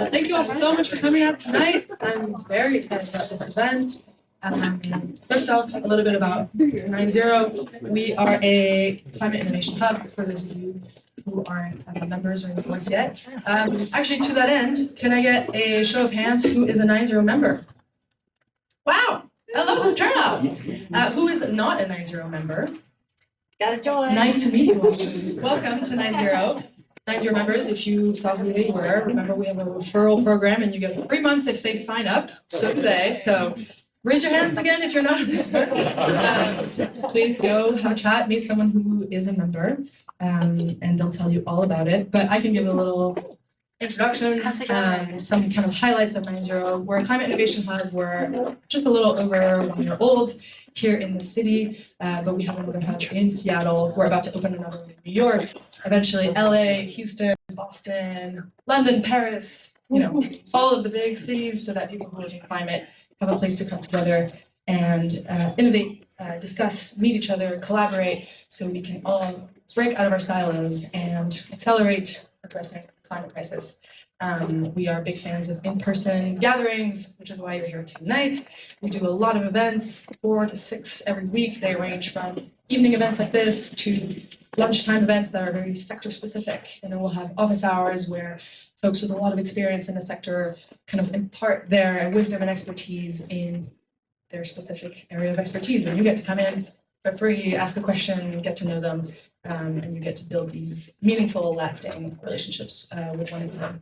Thank you all so much for coming out tonight. I'm very excited about this event. First off, a little bit about 9-0. We are a climate innovation hub for those of you who aren't members or in the course yet. Actually, to that end, can I get a show of hands who is a 9-0 member? Wow, I love this turnout. Who is not a 9-0 member? Gotta join. Nice to meet you all. Welcome to 9-0. 9-0 members, if you saw who they were, remember we have a referral program and you get a free month if they sign up. So do they. So raise your hands again if you're not a member. Please go have a chat, meet someone who is a member, and they'll tell you all about it. But I can give a little introduction, some kind of highlights of 9-0. We're a climate innovation hub. We're just a little over 1 year old here in the city, but we have another hub in Seattle. We're about to open another one in New York, eventually LA, Houston, Boston, London, Paris, you know, all of the big cities so that people who live in climate have a place to come together and innovate, discuss, meet each other, collaborate, so we can all break out of our silos and accelerate addressing the climate crisis. We are big fans of in-person gatherings, which is why you're here tonight. We do a lot of events, 4 to 6 every week. They range from evening events like this to lunchtime events that are very sector specific. And then we'll have office hours where folks with a lot of experience in the sector kind of impart their wisdom and expertise in their specific area of expertise. And you get to come in for free, ask a question, get to know them, and you get to build these meaningful, lasting relationships with one another.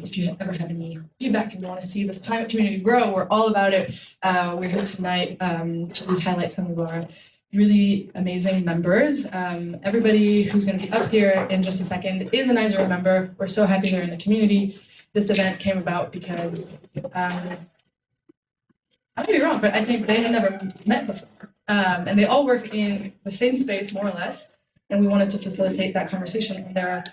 If you ever have any feedback and you want to see this climate community grow, we're all about it. We're here tonight to highlight some of our really amazing members. Everybody who's going to be up here in just a second is a 9-0 member. We're so happy they're in the community. This event came about because, I might be wrong, but I think they had never met before. And they all work in the same space, more or less, and we wanted to facilitate that conversation. And they're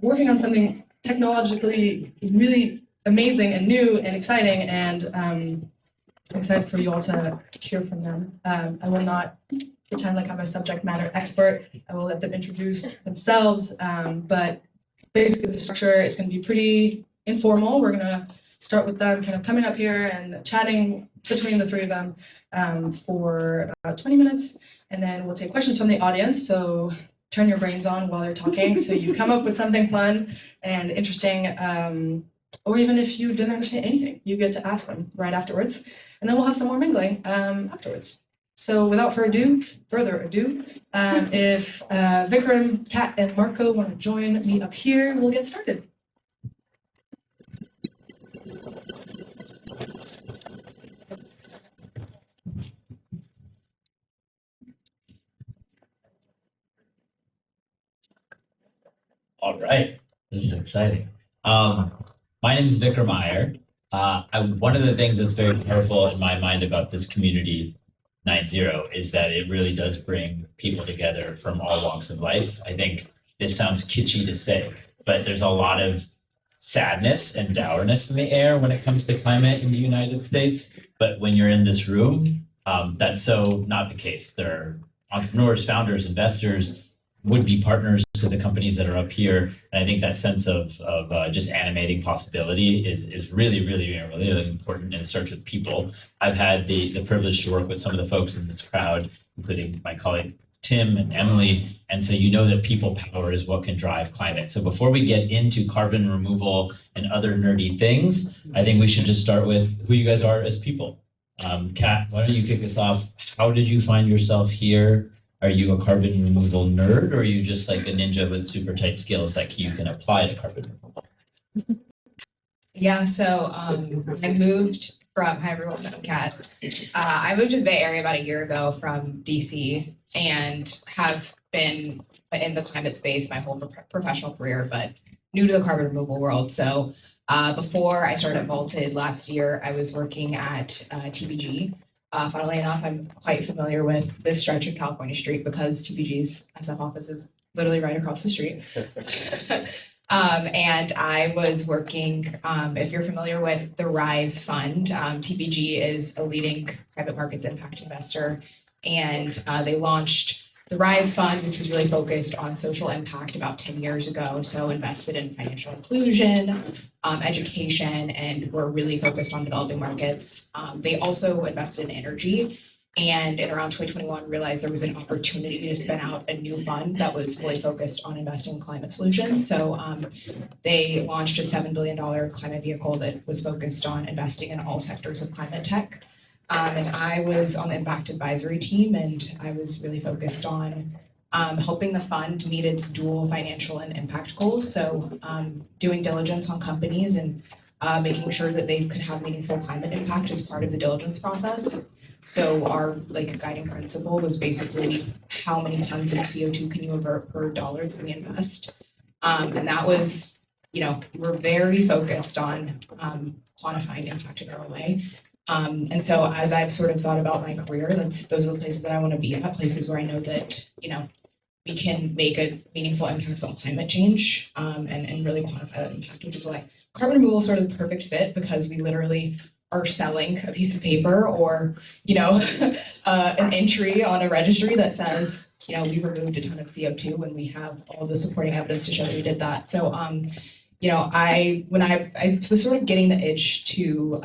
working on something technologically really amazing and new and exciting, and I'm excited for you all to hear from them. I will not pretend like I'm a subject matter expert. I will let them introduce themselves, but basically the structure is going to be pretty informal. We're going to start with them kind of coming up here and chatting between the three of them for about 20 minutes, and then we'll take questions from the audience. So turn your brains on while they're talking, so you come up with something fun and interesting, or even if you didn't understand anything, you get to ask them right afterwards, and then we'll have some more mingling afterwards. So without further ado, if Vikram, Kat, and Marco want to join me up here, we'll get started. All right, this is exciting. My name is Vikram Iyer. One of the things that's very powerful in my mind about this community 9-0 is that it really does bring people together from all walks of life. I think this sounds kitschy to say, but there's a lot of sadness and dourness in the air when it comes to climate in the United States. But when you're in this room, that's so not the case. There are entrepreneurs, founders, investors, would-be partners to the companies that are up here. And I think that sense of just animating possibility is really, really, really important, and it starts with people. I've had the privilege to work with some of the folks in this crowd, including my colleague Tim and Emily, and so you know that people power is what can drive climate. So before we get into carbon removal and other nerdy things, I think we should just start with who you guys are as people. Kat, why don't you kick us off? How did you find yourself here? Are you a carbon removal nerd, or are you just like a ninja with super tight skills that you can apply to carbon removal? Yeah, so I moved from, hi everyone, I'm Kat. I moved to the Bay Area about a year ago from DC and have been in the climate space my whole professional career, but new to the carbon removal world. So before I started at Vaulted last year, I was working at TBG. Funnily enough, I'm quite familiar with this stretch of California Street because TPG's SF office is literally right across the street. And I was working, if you're familiar with the RISE fund, TPG is a leading private markets impact investor And they launched the Rise Fund, which was really focused on social impact about 10 years ago. So invested in financial inclusion, education, and were really focused on developing markets. They also invested in energy. And in around 2021, realized there was an opportunity to spin out a new fund that was fully focused on investing in climate solutions. So they launched a $7 billion climate vehicle that was focused on investing in all sectors of climate tech. And I was on the impact advisory team, and I was really focused on helping the fund meet its dual financial and impact goals. So doing diligence on companies and making sure that they could have meaningful climate impact as part of the diligence process. So our guiding principle was basically how many tons of CO2 can you avert per dollar that we invest. And that was, we're very focused on quantifying impact in our way. And so as I've sort of thought about my career, those are the places that I want to be at, places where I know that, we can make a meaningful impact on climate change and really quantify that impact, which is why carbon removal is sort of the perfect fit, because we literally are selling a piece of paper or, an entry on a registry that says, we removed a ton of CO2 and we have all the supporting evidence to show that we did that. So, I was sort of getting the itch to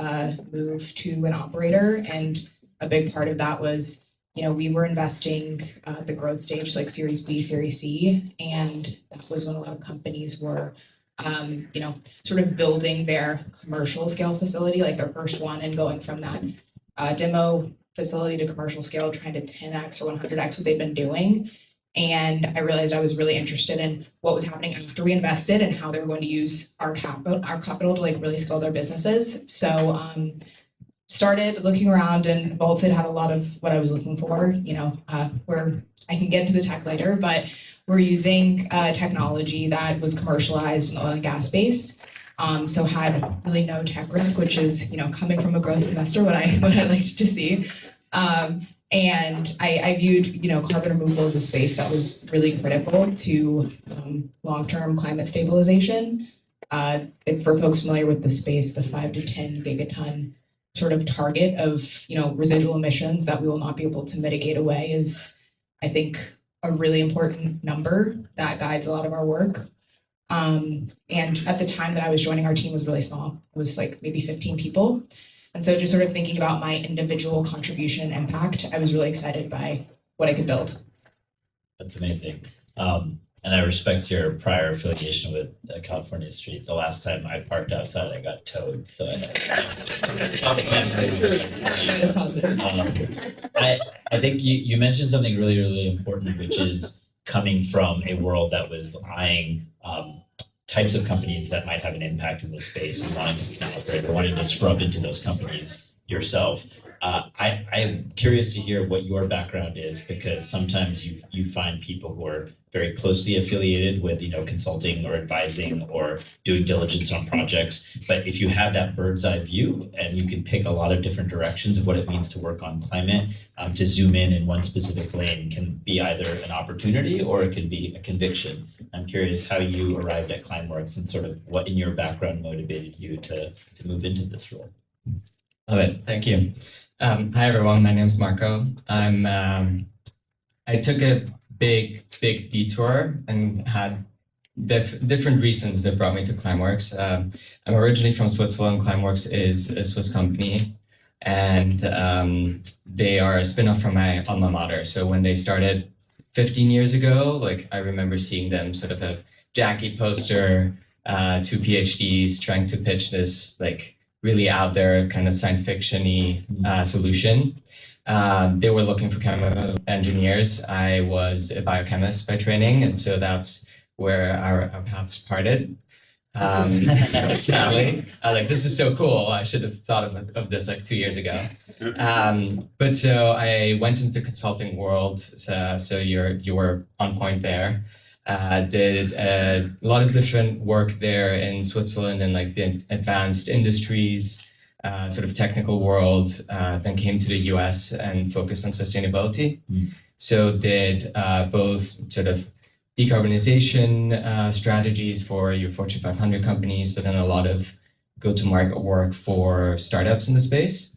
move to an operator, and a big part of that was, we were investing the growth stage, like Series B, Series C, and that was when a lot of companies were sort of building their commercial scale facility, like their first one, and going from that demo facility to commercial scale, trying to 10x or 100x what they've been doing. And I realized I was really interested in what was happening after we invested and how they were going to use our capital to really scale their businesses. So started looking around, and Vaulted had a lot of what I was looking for, where I can get into the tech later, but we're using technology that was commercialized in the oil and gas space. So had really no tech risk, which is, coming from a growth investor, what I liked to see. And I viewed, carbon removal as a space that was really critical to long-term climate stabilization. For folks familiar with the space, the 5 to 10 gigaton sort of target of, residual emissions that we will not be able to mitigate away is, I think, a really important number that guides a lot of our work. And at the time that I was joining, our team was really small. It was maybe 15 people. And so just sort of thinking about my individual contribution and impact, I was really excited by what I could build. That's amazing. And I respect your prior affiliation with California Street. The last time I parked outside, I got towed. So I had tough memory. That is positive. I think you mentioned something really, really important, which is coming from a world that was eyeing types of companies that might have an impact in this space and wanting to be an operator, wanting to scrub into those companies yourself. I'm curious to hear what your background is, because sometimes you find people who are very closely affiliated with, consulting or advising or doing diligence on projects. But if you have that bird's eye view and you can pick a lot of different directions of what it means to work on climate, to zoom in one specific lane can be either an opportunity or it can be a conviction. I'm curious how you arrived at Climeworks and sort of what in your background motivated you to move into this role. Love it. Thank you. Hi, everyone. My name is Marco. I took a big detour and had different reasons that brought me to Climeworks. I'm originally from Switzerland. Climeworks is a Swiss company, and they are a spin-off from my alma mater. So when they started 15 years ago, I remember seeing them sort of a Jackie poster, 2 PhDs trying to pitch this really out there kind of science fiction-y solution. They were looking for chemical engineers. I was a biochemist by training, and so that's where our paths parted. Sadly, this is so cool. I should have thought of this 2 years ago. But so I went into consulting world. So you were on point there. Did a lot of different work there in Switzerland and the advanced industries, sort of technical world, then came to the US and focused on sustainability. So did both sort of decarbonization strategies for your Fortune 500 companies, but then a lot of go-to-market work for startups in the space.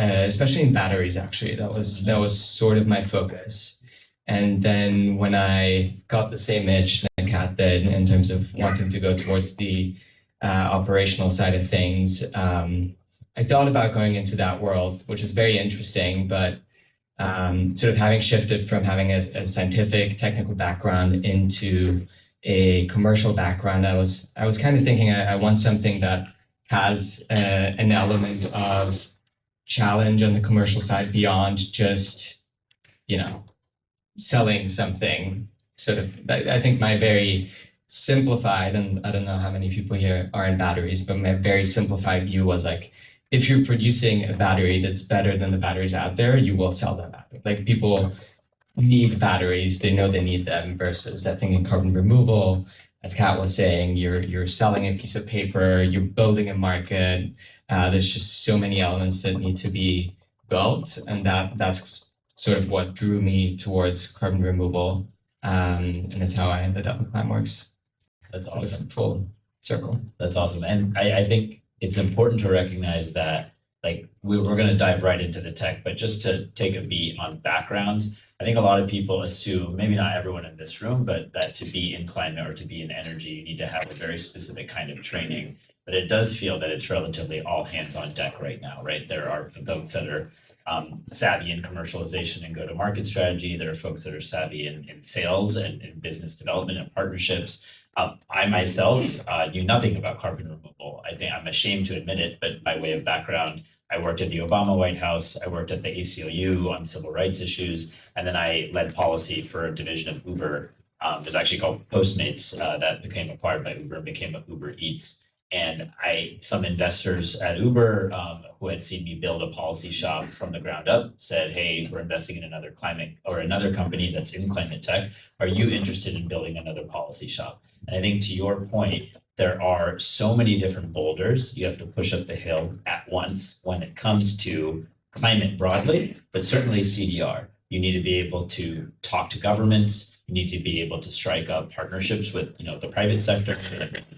especially in batteries. Actually, that was sort of my focus. And then when I got the same itch that Kat did in terms of wanting to go towards the operational side of things, I thought about going into that world, which is very interesting, but sort of having shifted from having a scientific, technical background into a commercial background, I was kind of thinking I want something that has an element of challenge on the commercial side beyond just, selling something. Sort of, I think my very simplified, and I don't know how many people here are in batteries, but my very simplified view was like, if you're producing a battery that's better than the batteries out there, you will sell that battery. Like people need batteries, they know they need them, versus I think in carbon removal, as Kat was saying, you're selling a piece of paper, you're building a market. There's just so many elements that need to be built, and that's sort of what drew me towards carbon removal, and that's how I ended up in Climeworks. That's Sort of awesome. full circle. That's awesome. And I think it's important to recognize that, like, we're going to dive right into the tech, but just to take a beat on backgrounds, I think a lot of people assume, maybe not everyone in this room, but that to be in climate or to be in energy, you need to have a very specific kind of training. But it does feel that it's relatively all hands on deck right now, right? There are folks that are savvy in commercialization and go-to-market strategy. There are folks that are savvy in sales and in business development and partnerships. I myself knew nothing about carbon removal. I think I'm ashamed to admit it, but by way of background, I worked at the Obama White House. I worked at the ACLU on civil rights issues, and then I led policy for a division of Uber. It was actually called Postmates that became acquired by Uber and became Uber Eats. And some investors at Uber who had seen me build a policy shop from the ground up said, "Hey, we're investing in another climate or another company that's in climate tech. Are you interested in building another policy shop?" And I think to your point, there are so many different boulders you have to push up the hill at once when it comes to climate broadly, but certainly CDR. You need to be able to talk to governments. You need to be able to strike up partnerships with, the private sector,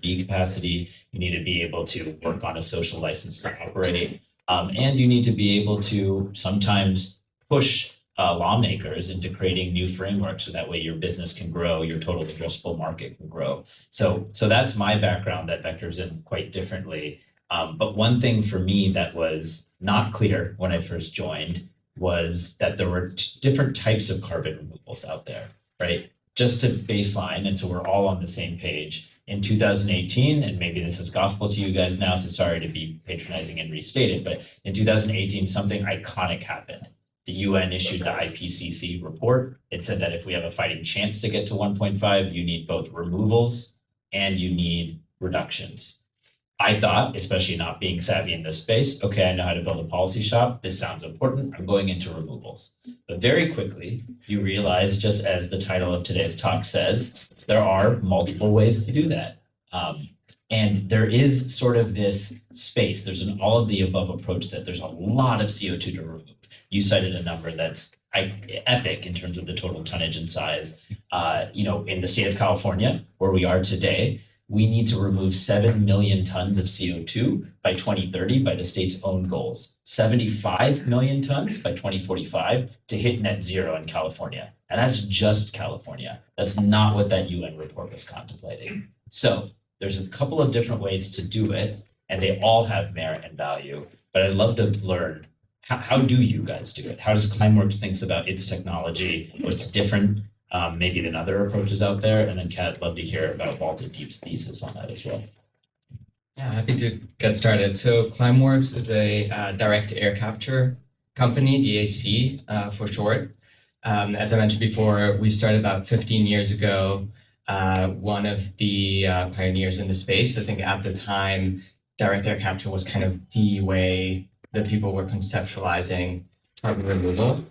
B capacity. You need to be able to work on a social license to operate, and you need to be able to sometimes push lawmakers into creating new frameworks so that way your business can grow, your total addressable market can grow. So that's my background that vectors in quite differently. But one thing for me that was not clear when I first joined was that there were different types of carbon removals out there, right? Just to baseline, and so we're all on the same page. In 2018, and maybe this is gospel to you guys now, so sorry to be patronizing and restate it, but in 2018, something iconic happened. The UN issued the IPCC report. It said that if we have a fighting chance to get to 1.5, you need both removals and you need reductions. I thought, especially not being savvy in this space, okay, I know how to build a policy shop. This sounds important. I'm going into removals. But very quickly, you realize, just as the title of today's talk says, there are multiple ways to do that. And there is sort of this space. There's an all of the above approach that there's a lot of CO2 to remove. You cited a number that's epic in terms of the total tonnage and size. In the state of California, where we are today, we need to remove 7 million tons of CO2 by 2030 by the state's own goals, 75 million tons by 2045 to hit net zero in California. And that's just California. That's not what that UN report was contemplating. So there's a couple of different ways to do it, and they all have merit and value. But I'd love to learn, how do you guys do it? How does Climeworks think about its technology? What's different maybe than other approaches out there? And then Kat, I'd love to hear about Walter Deep's thesis on that as well. Yeah, happy to get started. So Climeworks is a direct air capture company, DAC for short. As I mentioned before, we started about 15 years ago, one of the pioneers in the space. I think at the time, direct air capture was kind of the way that people were conceptualizing carbon removal.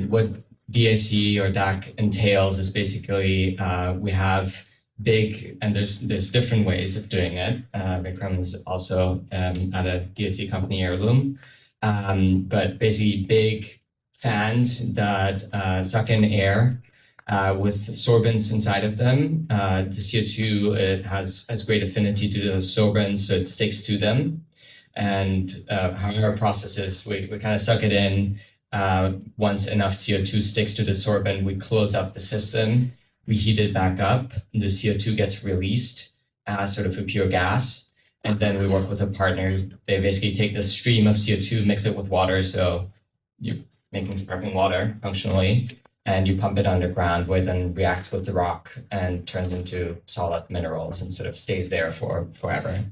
What DAC or DAC entails is basically we have big, and there's different ways of doing it. Vikram is also at a DAC company, Heirloom, but basically big fans that suck in air with sorbents inside of them. The CO2 it has great affinity to those sorbents, so it sticks to them. And how our process is, we kind of suck it in. Once enough CO2 sticks to the sorbent, we close up the system, we heat it back up, the CO2 gets released as sort of a pure gas. And then we work with a partner. They basically take the stream of CO2, mix it with water, so you're making sparkling water functionally, and you pump it underground where it then reacts with the rock and turns into solid minerals and sort of stays there for forever.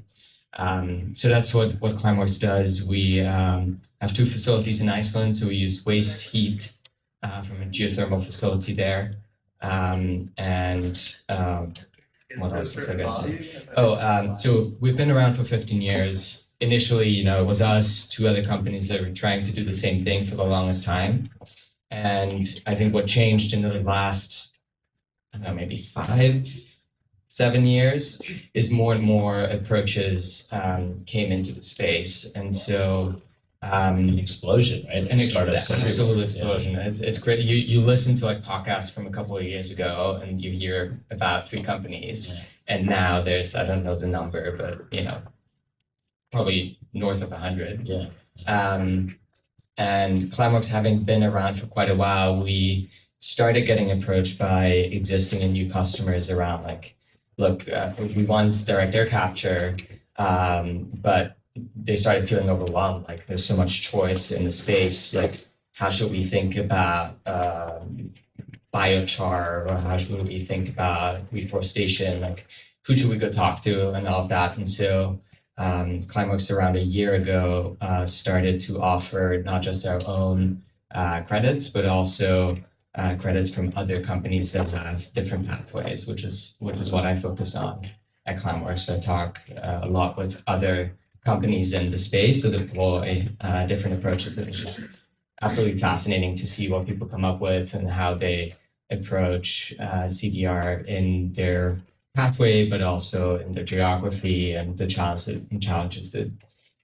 So that's what Climeworks does. We have 2 facilities in Iceland, so we use waste heat from a geothermal facility there. What else was I going to say? So we've been around for 15 years. Initially, it was us, 2 other companies that were trying to do the same thing for the longest time. And I think what changed in the last, I don't know, maybe 5-7 years is more and more approaches came into the space. And so an explosion, right? Absolute explosion. Yeah. It's great. You listen to like podcasts from a couple of years ago and you hear about 3 companies, and now there's, I don't know the number, but probably north of 100. Yeah. And Climeworks, having been around for quite a while, we started getting approached by existing and new customers around like, look, we want direct air capture, but they started feeling overwhelmed. Like there's so much choice in the space. Like how should we think about biochar, or how should we think about reforestation? Like who should we go talk to and all of that? And so Climeworks around a year ago started to offer not just our own credits, but also credits from other companies that have different pathways, which is what I focus on at Climeworks. So I talk a lot with other companies in the space that deploy different approaches. And it's just absolutely fascinating to see what people come up with and how they approach CDR in their pathway, but also in their geography and the challenges that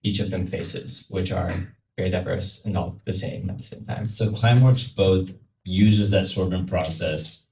each of them faces, which are very diverse and all the same at the same time. So Climeworks both uses that sorbent process,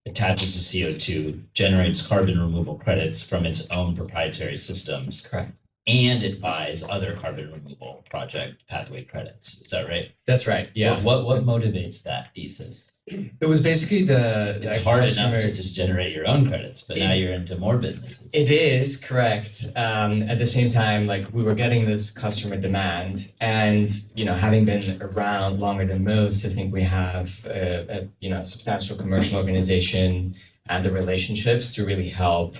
attaches to CO2, generates carbon removal credits from its own proprietary systems. Correct. And it buys other carbon removal project pathway credits. Is that right? That's right. Yeah. What motivates that thesis? It was basically it's hard enough to just generate your own credits, but now you're into more businesses. It is correct. At the same time, like we were getting this customer demand, and having been around longer than most, I think we have a substantial commercial organization and the relationships to really help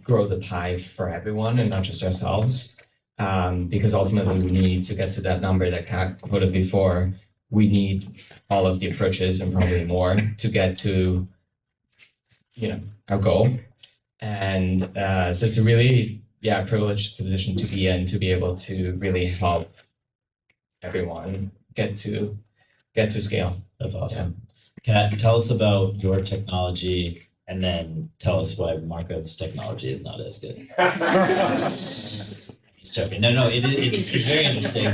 grow the pie for everyone and not just ourselves. Because ultimately we need to get to that number that Kat quoted before. We need all of the approaches and probably more to get to, our goal. And so it's a really, privileged position to be in, to be able to really help everyone get to scale. That's awesome. Kat, tell us about your technology, and then tell us why Marco's technology is not as good. Just joking. No, it's very interesting.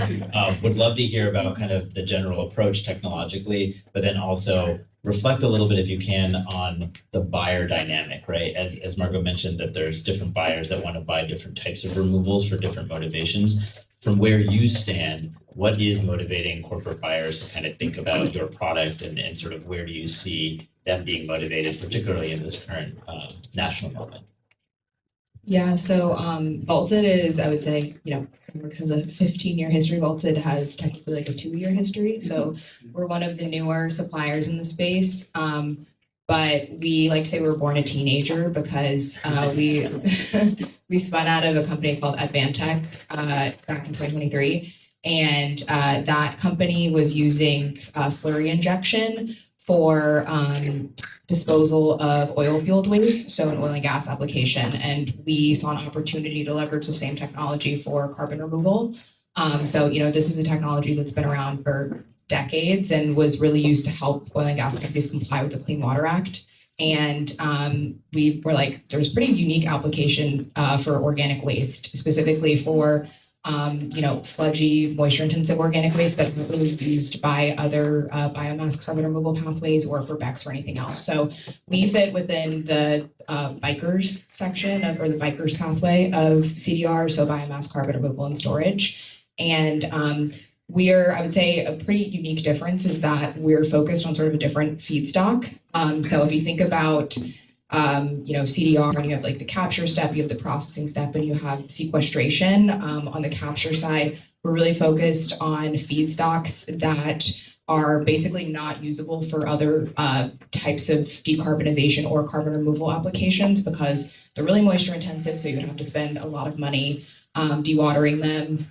Would love to hear about kind of the general approach technologically, but then also reflect a little bit, if you can, on the buyer dynamic, right? As Marco mentioned, that there's different buyers that want to buy different types of removals for different motivations. From where you stand, what is motivating corporate buyers to kind of think about your product, and sort of where do you see them being motivated, particularly in this current national moment? Yeah, so Vaulted is, I would say, Climeworks has a 15-year history. Vaulted has technically like a 2-year history. So we're one of the newer suppliers in the space. But we like to say we were born a teenager because we we spun out of a company called Advantech back in 2023. And that company was using slurry injection for disposal of oil field waste, so an oil and gas application. And we saw an opportunity to leverage the same technology for carbon removal. So this is a technology that's been around for decades and was really used to help oil and gas companies comply with the Clean Water Act. And we were like, there was pretty unique application for organic waste, specifically for sludgy, moisture-intensive organic waste that aren't really used by other biomass carbon removal pathways or for BECCS or anything else. So we fit within the bikers section or the bikers pathway of CDR, so biomass carbon removal and storage. And I would say a pretty unique difference is that we're focused on sort of a different feedstock. So if you think about CDR, and you have like the capture step, you have the processing step, and you have sequestration. On the capture side, we're really focused on feedstocks that are basically not usable for other types of decarbonization or carbon removal applications because they're really moisture intensive, so you would have to spend a lot of money dewatering them.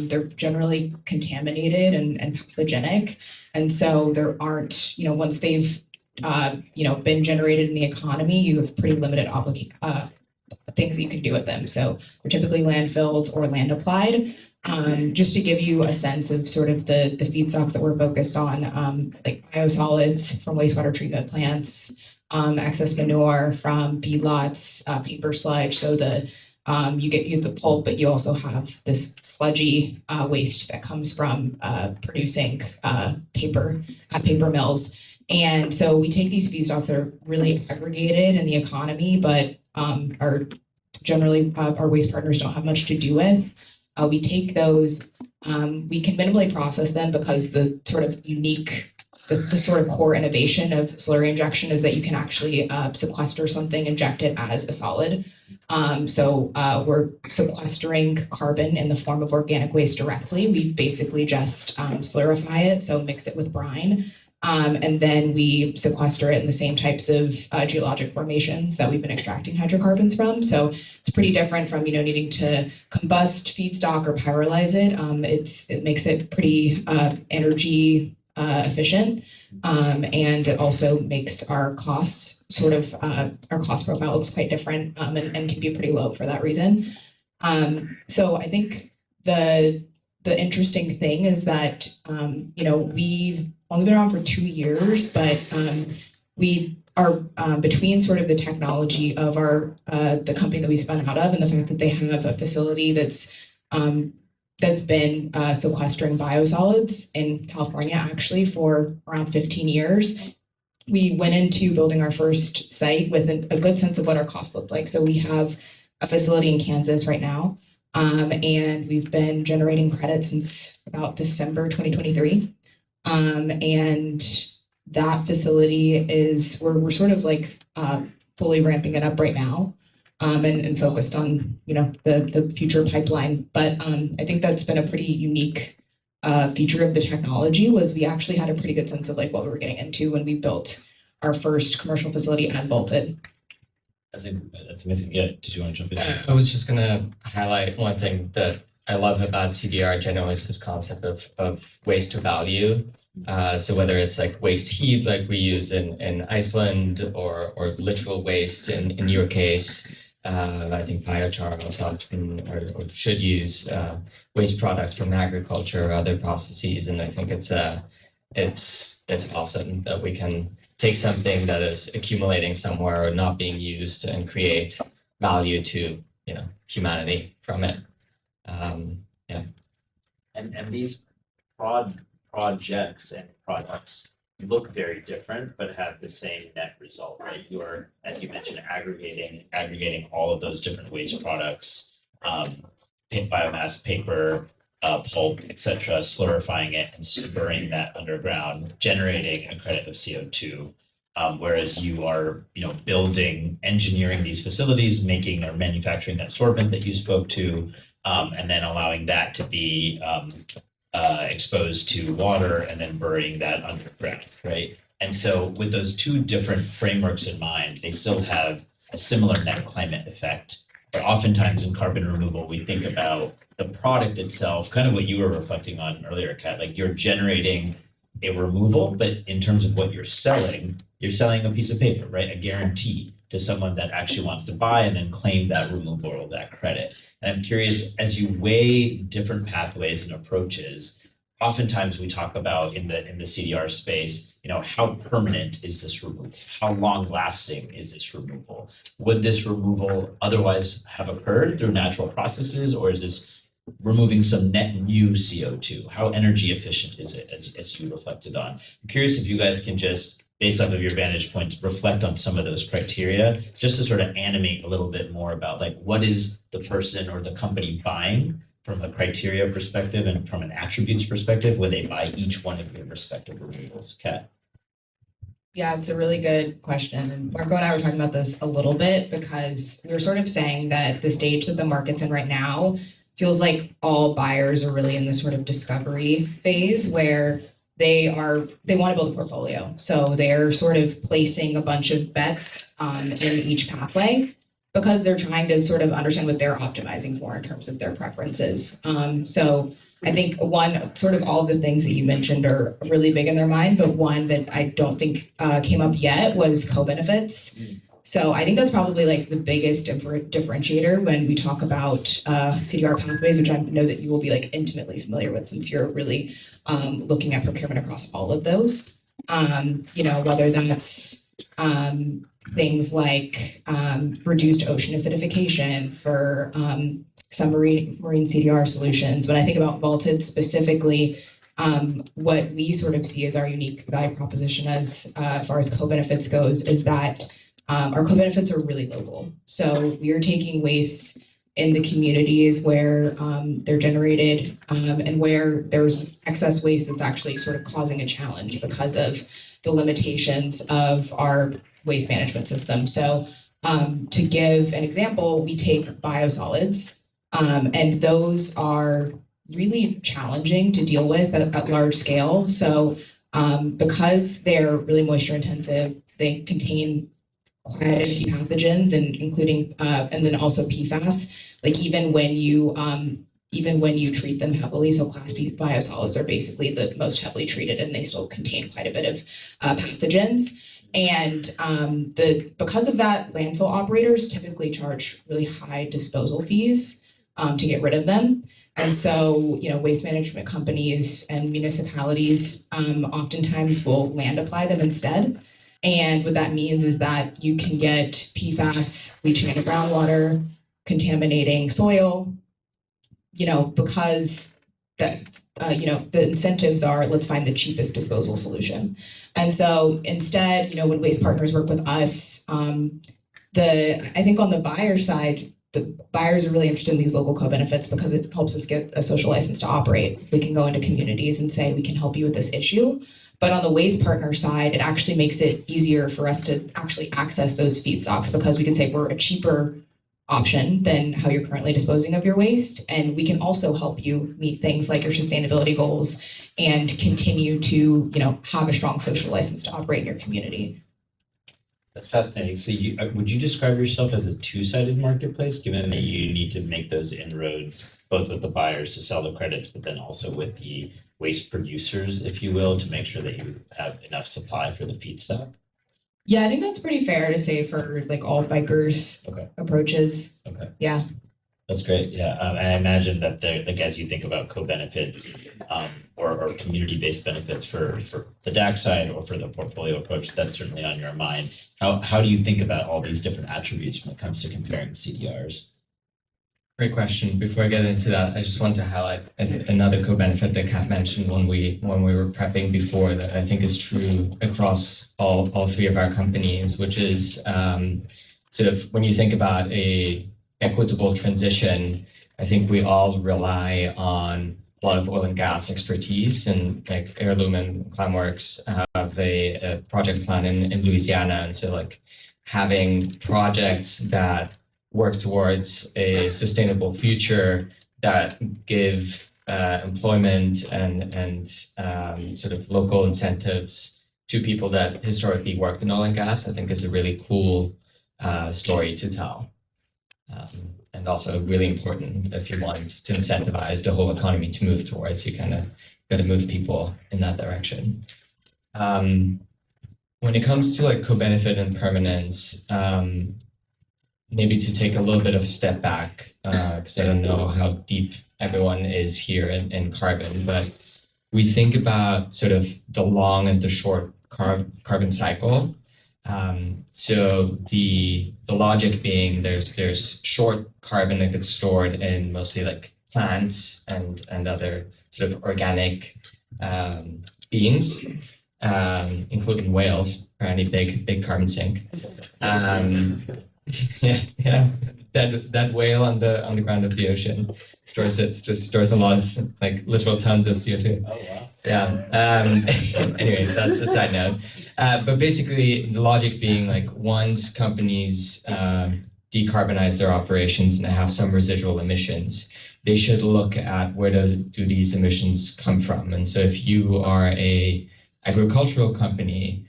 They're generally contaminated and pathogenic. And so there aren't, once they've been generated in the economy, you have pretty limited things that you can do with them. So they're typically landfilled or land applied. Just to give you a sense of sort of the feedstocks that we're focused on, like biosolids from wastewater treatment plants, excess manure from feedlots, paper sludge. So you get the pulp, but you also have this sludgy waste that comes from producing paper at paper mills. And so we take these feedstocks that are really aggregated in the economy, but are generally our waste partners don't have much to do with. We take those, we can minimally process them because the sort of unique, the sort of core innovation of slurry injection is that you can actually sequester something, inject it as a solid. So we're sequestering carbon in the form of organic waste directly. We basically just slurify it, so mix it with brine. And then we sequester it in the same types of geologic formations that we've been extracting hydrocarbons from. So it's pretty different from, needing to combust feedstock or pyrolyze it. It makes it pretty energy efficient. And it also makes our costs our cost profile looks quite different and can be pretty low for that reason. So I think the interesting thing is that, we've only been around for 2 years, but we are between sort of the technology of the company that we spun out of and the fact that they have a facility that's been sequestering biosolids in California actually for around 15 years. We went into building our first site with a good sense of what our costs looked like. So we have a facility in Kansas right now, and we've been generating credits since about December 2023. And that facility we're sort of like fully ramping it up right now, and focused on, the future pipeline. But I think that's been a pretty unique feature of the technology was we actually had a pretty good sense of like what we were getting into when we built our first commercial facility as Vaulted. That's amazing. Yeah, did you want to jump in? I was just gonna highlight one thing that I love about CDR generally is this concept of waste to value. So whether it's like waste heat like we use in Iceland or literal waste in your case, I think biochar also often or should use waste products from agriculture or other processes, and I think it's awesome that we can take something that is accumulating somewhere or not being used and create value to humanity from it. And these projects and products look very different, but have the same net result, right? You're, as you mentioned, aggregating all of those different waste products, biomass, paper, pulp, etc., slurifying it and storing that underground, generating a credit of CO2. Whereas you are, engineering these facilities, making or manufacturing that sorbent that you spoke to, and then allowing that to be exposed to water and then burying that underground, right? And so with those two different frameworks in mind, they still have a similar net climate effect. But oftentimes in carbon removal, we think about the product itself, kind of what you were reflecting on earlier, Kat, like you're generating a removal, but in terms of what you're selling a piece of paper, right? A guarantee to someone that actually wants to buy and then claim that removal or that credit. And I'm curious, as you weigh different pathways and approaches, oftentimes we talk about in the CDR space, how permanent is this removal? How long lasting is this removal? Would this removal otherwise have occurred through natural processes, or is this removing some net new CO2? How energy efficient is it, as you reflected on? I'm curious if you guys can just, based off of your vantage points, reflect on some of those criteria, just to sort of animate a little bit more about like what is the person or the company buying from a criteria perspective and from an attributes perspective when they buy each one of your respective removals. Kat? Yeah, it's a really good question. And Marco and I were talking about this a little bit because we were sort of saying that the stage that the market's in right now feels like all buyers are really in this sort of discovery phase where they want to build a portfolio. So they're sort of placing a bunch of bets in each pathway because they're trying to sort of understand what they're optimizing for in terms of their preferences. So I think one, sort of all the things that you mentioned are really big in their mind, but one that I don't think came up yet was co-benefits. So I think that's probably like the biggest differentiator when we talk about CDR pathways, which I know that you will be like intimately familiar with since you're really looking at procurement across all of those. Whether that's things like reduced ocean acidification for some marine CDR solutions. When I think about vaulted specifically, what we sort of see as our unique value proposition as far as co-benefits goes is that our co-benefits are really local. So we are taking wastes in the communities where they're generated and where there's excess waste that's actually sort of causing a challenge because of the limitations of our waste management system. So to give an example, we take biosolids and those are really challenging to deal with at large scale. So because they're really moisture intensive, they contain quite a few pathogens and including and then also PFAS. Like even when you treat them heavily, so Class B biosolids are basically the most heavily treated and they still contain quite a bit of pathogens. And because of that, landfill operators typically charge really high disposal fees to get rid of them. And so, waste management companies and municipalities oftentimes will land apply them instead. And what that means is that you can get PFAS leaching into groundwater, contaminating soil, because the incentives are let's find the cheapest disposal solution. And so instead, when waste partners work with us, I think on the buyer side, the buyers are really interested in these local co-benefits because it helps us get a social license to operate. We can go into communities and say, we can help you with this issue. But on the waste partner side, it actually makes it easier for us to actually access those feedstocks because we can say we're a cheaper option than how you're currently disposing of your waste. And we can also help you meet things like your sustainability goals and continue to, have a strong social license to operate in your community. That's fascinating. So would you describe yourself as a two-sided marketplace, given that you need to make those inroads, both with the buyers to sell the credits, but then also with the waste producers, if you will, to make sure that you have enough supply for the feedstock? Yeah, I think that's pretty fair to say for like all bikers approaches. Okay. Yeah. That's great. Yeah. And I imagine that as you think about co-benefits or community-based benefits for the DAC side or for the portfolio approach, that's certainly on your mind. How do you think about all these different attributes when it comes to comparing CDRs? Great question. Before I get into that, I just want to highlight another co-benefit that Kat mentioned when we were prepping before that I think is true across all three of our companies, which is sort of when you think about a equitable transition, I think we all rely on a lot of oil and gas expertise, and like Heirloom and Climeworks have a project plan in Louisiana, and so like having projects that work towards a sustainable future that give employment and sort of local incentives to people that historically worked in oil and gas, I think is a really cool story to tell. And also really important if you want to incentivize the whole economy to move towards, you kind of got to move people in that direction. When it comes to like co-benefit and permanence, maybe to take a little bit of a step back, because I don't know how deep everyone is here in carbon, but we think about sort of the long and the short carbon cycle. So the logic being there's short carbon that gets stored in mostly like plants and other sort of organic beings, including whales, apparently big carbon sink. Yeah, that whale on the ground of the ocean stores a lot of like literal tons of CO2. Oh wow. Yeah. Anyway, that's a side note. But basically, the logic being like once companies decarbonize their operations and they have some residual emissions, they should look at where do these emissions come from. And so if you are a agricultural company,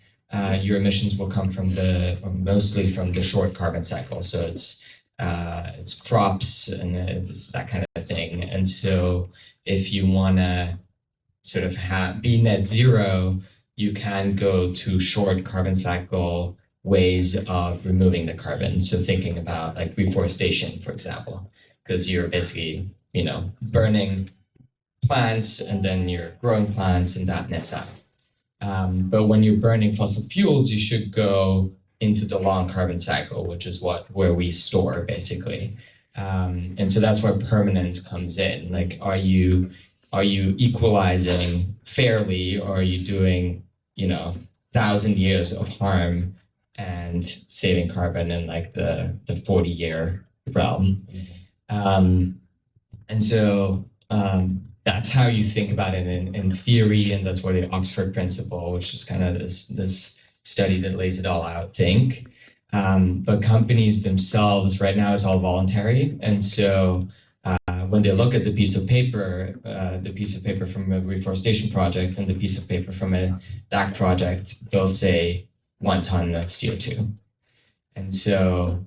your emissions will come mostly from the short carbon cycle. So it's crops and it's that kind of thing. And so if you want to sort of be net zero, you can go to short carbon cycle ways of removing the carbon. So thinking about like reforestation, for example, because you're basically, burning plants and then you're growing plants and that nets out. But when you're burning fossil fuels, you should go into the long carbon cycle, which is where we store basically. And so that's where permanence comes in. Like, are you equalizing fairly, or are you doing, 1,000 years of harm and saving carbon in like the 40-year realm? And so that's how you think about it in theory, and that's where the Oxford principle, which is kind of this study that lays it all out, think. But companies themselves right now is all voluntary, and so when they look at the piece of paper from a reforestation project and the piece of paper from a DAC project, they'll say 1 ton of CO2, and so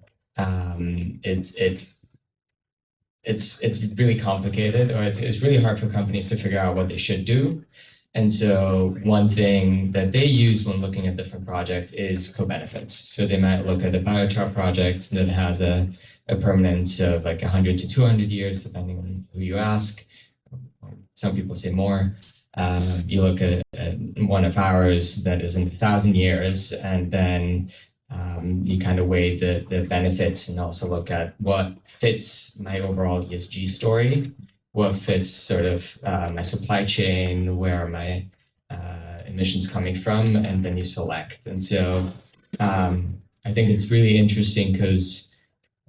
it's really complicated, or it's really hard for companies to figure out what they should do. And so one thing that they use when looking at different projects is co-benefits. So they might look at a biochar project that has a permanence of like 100 to 200 years, depending on who you ask. Some people say more. You look at one of ours that is in 1,000 years, and then you kind of weigh the benefits and also look at what fits my overall ESG story, what fits sort of my supply chain, where are my emissions coming from, and then you select. And so I think it's really interesting because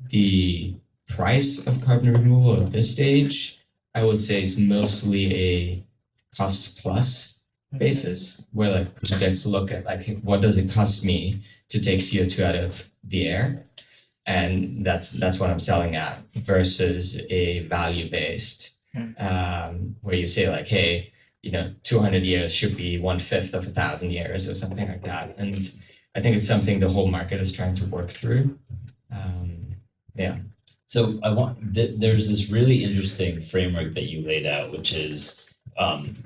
the price of carbon removal at this stage, I would say, is mostly a cost plus basis, where like projects look at like what does it cost me to take CO2 out of the air, and that's what I'm selling at, versus a value-based where you say like, hey, 200 years should be 1/5 of 1,000 years or something like that. And I think it's something the whole market is trying to work through. Yeah. So there's this really interesting framework that you laid out, which is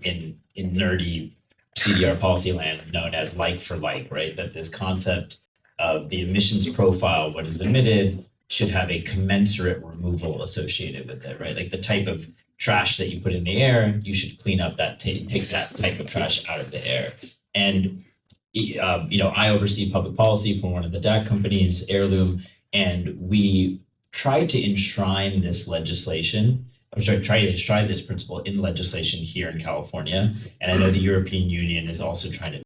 in nerdy CDR policy land known as like for like, right? That this concept of the emissions profile, what is emitted, should have a commensurate removal associated with it, right? Like the type of trash that you put in the air, you should clean up that, take that type of trash out of the air. And, I oversee public policy for one of the DAC companies, Heirloom, and we try to enshrine this legislation, try to enshrine this principle in legislation here in California. And I know the European Union is also trying to.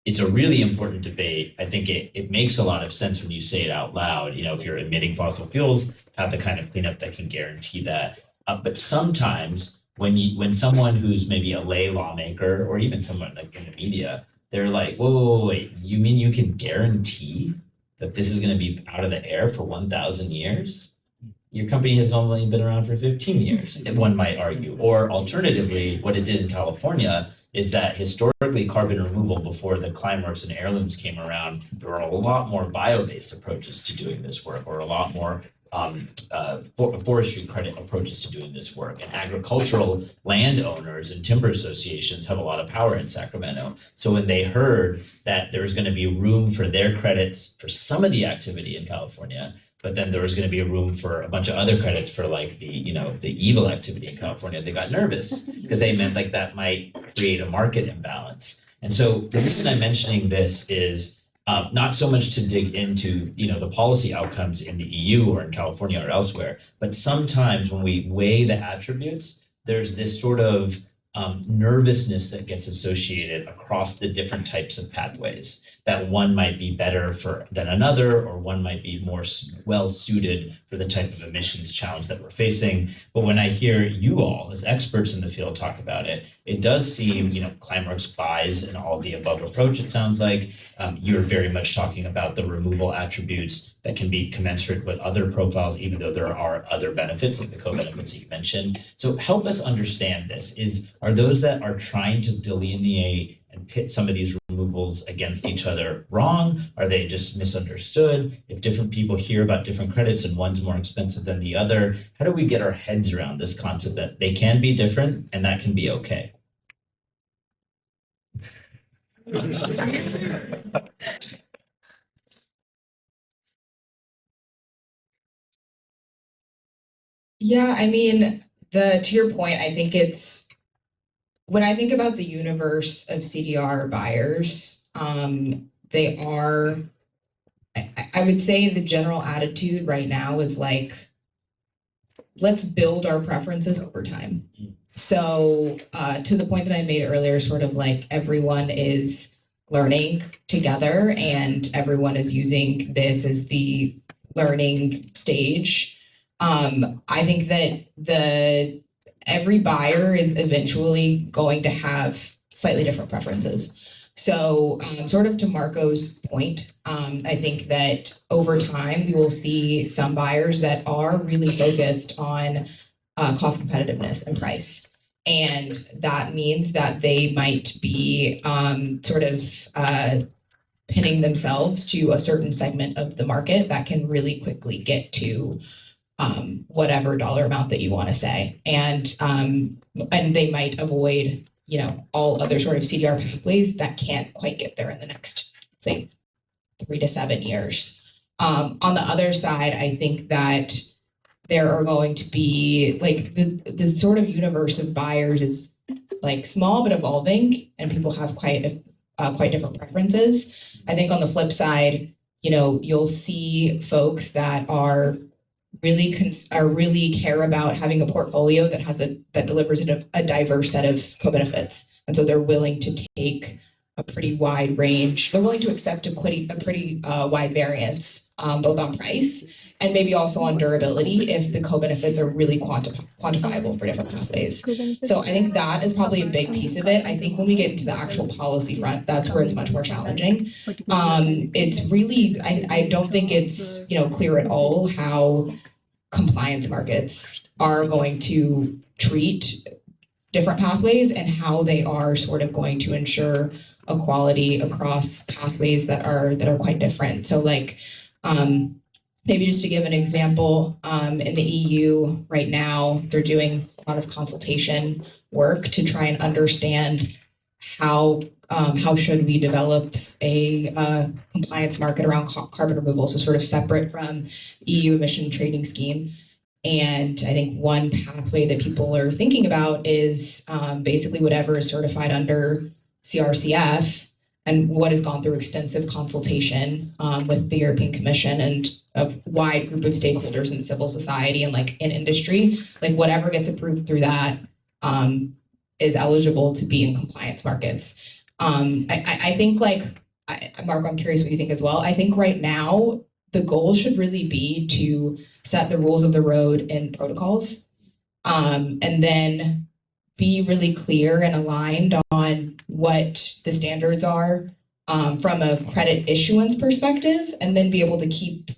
It's a really important debate. I think it makes a lot of sense when you say it out loud. If you're emitting fossil fuels, have the kind of cleanup that can guarantee that. But sometimes when someone who's maybe a lay lawmaker, or even someone like in the media, they're like, whoa, wait, you mean you can guarantee that this is going to be out of the air for 1,000 years? Your company has only been around for 15 years, one might argue. Or alternatively, what it did in California is that historically carbon removal before the Climeworks and Heirlooms came around, there were a lot more bio-based approaches to doing this work, or a lot more forestry credit approaches to doing this work. And agricultural landowners and timber associations have a lot of power in Sacramento. So when they heard that there was going to be room for their credits for some of the activity in California, but then there was going to be a room for a bunch of other credits for like the evil activity in California, they got nervous because they meant like that might create a market imbalance. And so the reason I'm mentioning this is Not so much to dig into, the policy outcomes in the EU or in California or elsewhere, but sometimes when we weigh the attributes, there's this sort of nervousness that gets associated across the different types of pathways, that one might be better than another, or one might be more well suited for the type of emissions challenge that we're facing. But when I hear you all as experts in the field talk about it, it does seem, Climeworks buys an all the above approach. It sounds like you're very much talking about the removal attributes that can be commensurate with other profiles, even though there are other benefits like the co-benefits that you mentioned. So help us understand this. Are those that are trying to delineate and pit some of these removals against each other wrong? Are they just misunderstood? If different people hear about different credits and one's more expensive than the other, how do we get our heads around this concept that they can be different and that can be okay? Yeah, I mean, to your point, I think it's when I think about the universe of CDR buyers, they are, I would say the general attitude right now is like, let's build our preferences over time. So to the point that I made earlier, sort of like everyone is learning together and everyone is using this as the learning stage. I think that every buyer is eventually going to have slightly different preferences. So sort of to Marco's point, I think that over time we will see some buyers that are really focused on cost competitiveness and price. And that means that they might be sort of pinning themselves to a certain segment of the market that can really quickly get to whatever dollar amount that you want to say. And they might avoid, all other sort of CDR pathways that can't quite get there in the next, say, 3 to 7 years. On the other side, I think that there are going to be like the sort of universe of buyers is like small but evolving, and people have quite different preferences. I think on the flip side, you'll see folks that are really care about having a portfolio that delivers a diverse set of co-benefits, and so they're willing to take a pretty wide range. They're willing to accept a pretty wide variance, both on price and maybe also on durability if the co-benefits are really quantifiable for different pathways. So I think that is probably a big piece of it. I think when we get into the actual policy front, that's where it's much more challenging. It's really, I don't think it's clear at all how compliance markets are going to treat different pathways and how they are sort of going to ensure equality across pathways that are quite different. So like maybe just to give an example, in the EU right now, they're doing a lot of consultation work to try and understand how should we develop a compliance market around carbon removal, so sort of separate from EU emission trading scheme. And I think one pathway that people are thinking about is basically whatever is certified under CRCF and what has gone through extensive consultation with the European Commission and a wide group of stakeholders in civil society and like in industry, like whatever gets approved through that is eligible to be in compliance markets. I think Marco, I'm curious what you think as well. I think right now the goal should really be to set the rules of the road in protocols, and then be really clear and aligned on what the standards are from a credit issuance perspective, and then be able to keep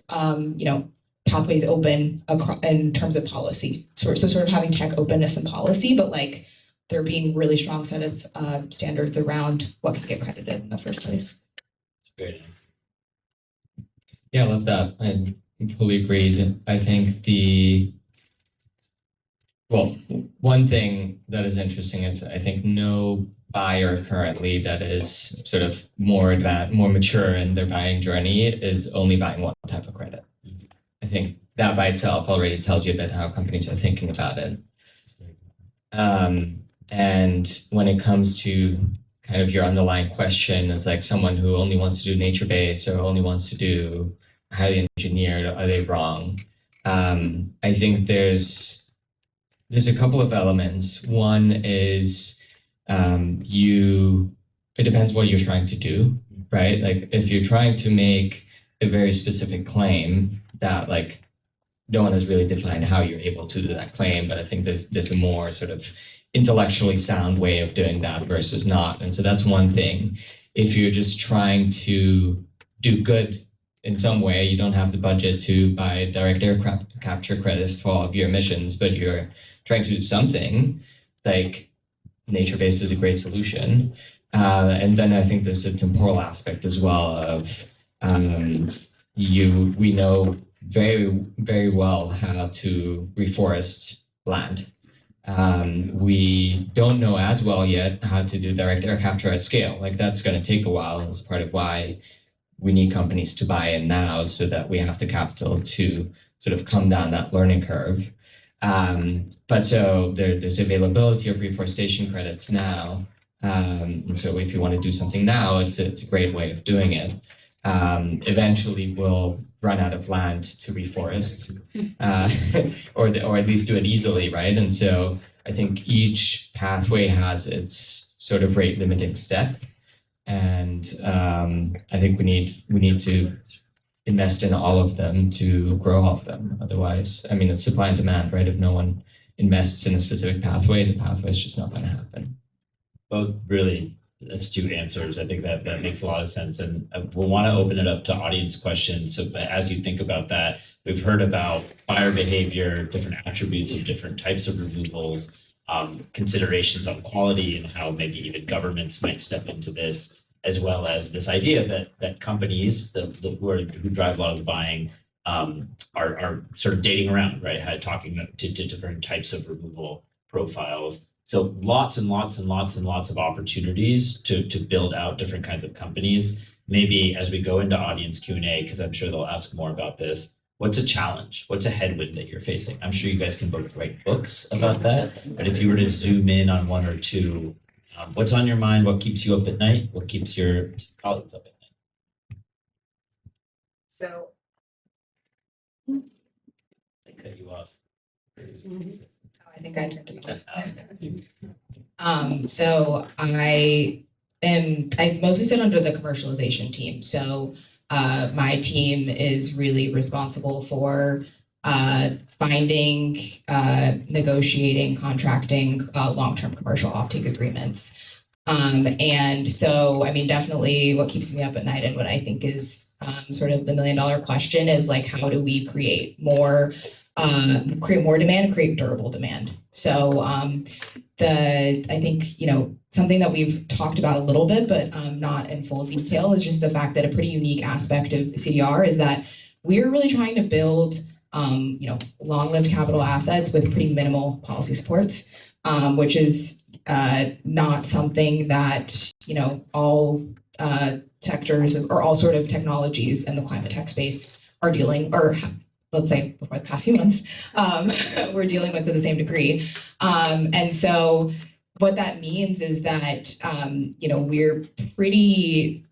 pathways open in terms of policy. So sort of having tech openness and policy, but like there being really strong set of standards around what can get credited in the first place. That's great. Yeah, I love that. I fully agreed. I think one thing that is interesting is I think no buyer currently that is sort of more mature in their buying journey is only buying one type of credit. I think that by itself already tells you a bit how companies are thinking about it. And when it comes to kind of your underlying question is like someone who only wants to do nature-based or only wants to do highly engineered, are they wrong? I think there's a couple of elements. One is it depends what you're trying to do, right? Like if you're trying to make a very specific claim that like no one has really defined how you're able to do that claim, but I think there's a more sort of intellectually sound way of doing that versus not. And so that's one thing. If you're just trying to do good in some way, you don't have the budget to buy direct air capture credits for all of your emissions, but you're trying to do something, like nature-based is a great solution. And then I think there's a temporal aspect as well of we know very, very well how to reforest land. We don't know as well yet how to do direct air capture at scale. Like that's going to take a while. That's part of why we need companies to buy in now so that we have the capital to sort of come down that learning curve. But so there's availability of reforestation credits now. And so if you want to do something now, it's a great way of doing it. Eventually we'll run out of land to reforest, or at least do it easily, right? And so I think each pathway has its sort of rate limiting step. And I think we need to invest in all of them to grow all of them. Otherwise, I mean, it's supply and demand, right? If no one invests in a specific pathway, the pathway is just not going to happen. Both really astute answers. I think that makes a lot of sense. And we'll want to open it up to audience questions. So as you think about that, we've heard about buyer behavior, different attributes of different types of removals, considerations on quality and how maybe even governments might step into this, as well as this idea that companies who drive a lot of the buying are sort of dating around, right? Talking to different types of removal profiles. So lots and lots and lots and lots of opportunities to build out different kinds of companies. Maybe as we go into audience Q&A, because I'm sure they'll ask more about this, what's a challenge? What's a headwind that you're facing? I'm sure you guys can both write books about that, but if you were to zoom in on one or two, what's on your mind? What keeps you up at night? What keeps your colleagues up at night? So I cut you off. I think I turned it off. So I mostly sit under the commercialization team. So my team is really responsible for finding, negotiating, contracting long-term commercial offtake agreements. And so, I mean, definitely what keeps me up at night and what I think is sort of the $1 million question is like, how do we create more demand, create durable demand? So I think, something that we've talked about a little bit, but not in full detail, is just the fact that a pretty unique aspect of CDR is that we're really trying to build long-lived capital assets with pretty minimal policy supports, which is not something that, all sectors or all sort of technologies in the climate tech space are dealing, or let's say before the past few months, we're dealing with to the same degree. And so what that means is that, we're pretty,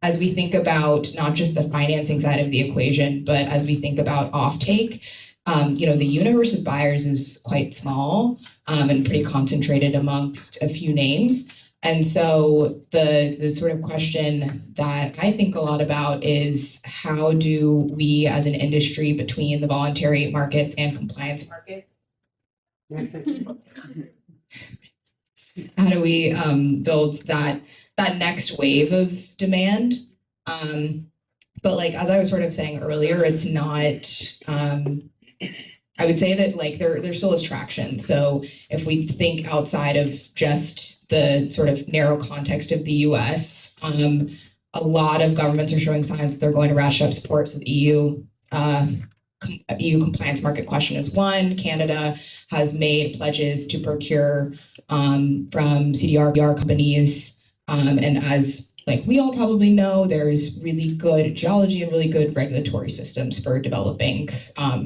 as we think about not just the financing side of the equation, but as we think about offtake, the universe of buyers is quite small and pretty concentrated amongst a few names. And so the sort of question that I think a lot about is how do we as an industry between the voluntary markets and compliance markets, how do we build that next wave of demand? But like, as I was sort of saying earlier, it's not, I would say that like there still is traction. So if we think outside of just the sort of narrow context of the US, a lot of governments are showing signs that they're going to ratchet up support. So the EU compliance market question is one. Canada has made pledges to procure from CDR companies. And as like we all probably know, there's really good geology and really good regulatory systems for developing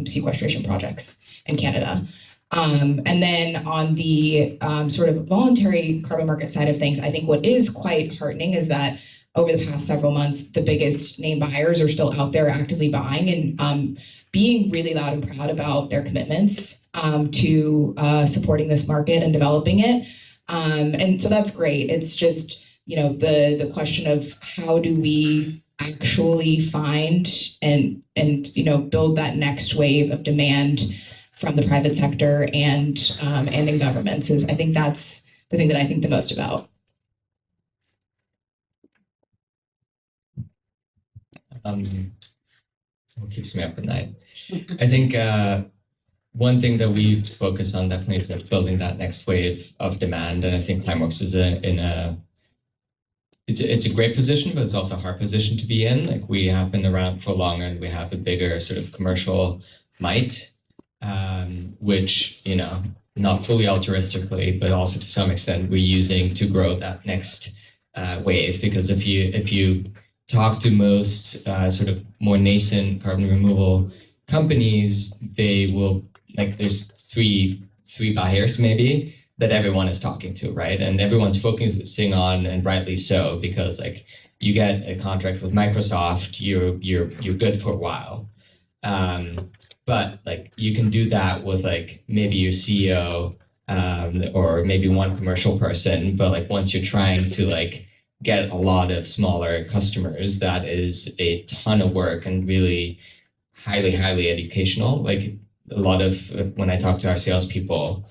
sequestration projects in Canada. And then on the sort of voluntary carbon market side of things, I think what is quite heartening is that over the past several months, the biggest name buyers are still out there actively buying and being really loud and proud about their commitments to supporting this market and developing it. And so that's great. It's just, the question of how do we actually find and build that next wave of demand from the private sector and in governments I think that's the thing that I think the most about. What keeps me up at night? I think one thing that we focus on definitely is like building that next wave of demand, and I think Climeworks is it's a great position, but it's also a hard position to be in. Like we have been around for longer, and we have a bigger sort of commercial might, which not fully altruistically, but also to some extent we're using to grow that next wave. Because if you talk to most sort of more nascent carbon removal companies, they will there's three buyers maybe that everyone is talking to, right? And everyone's focusing on, and rightly so, because like you get a contract with Microsoft, you're good for a while. But like you can do that with like maybe your CEO or maybe one commercial person, but like once you're trying to like get a lot of smaller customers, that is a ton of work and really highly educational. Like a lot of when I talk to our salespeople,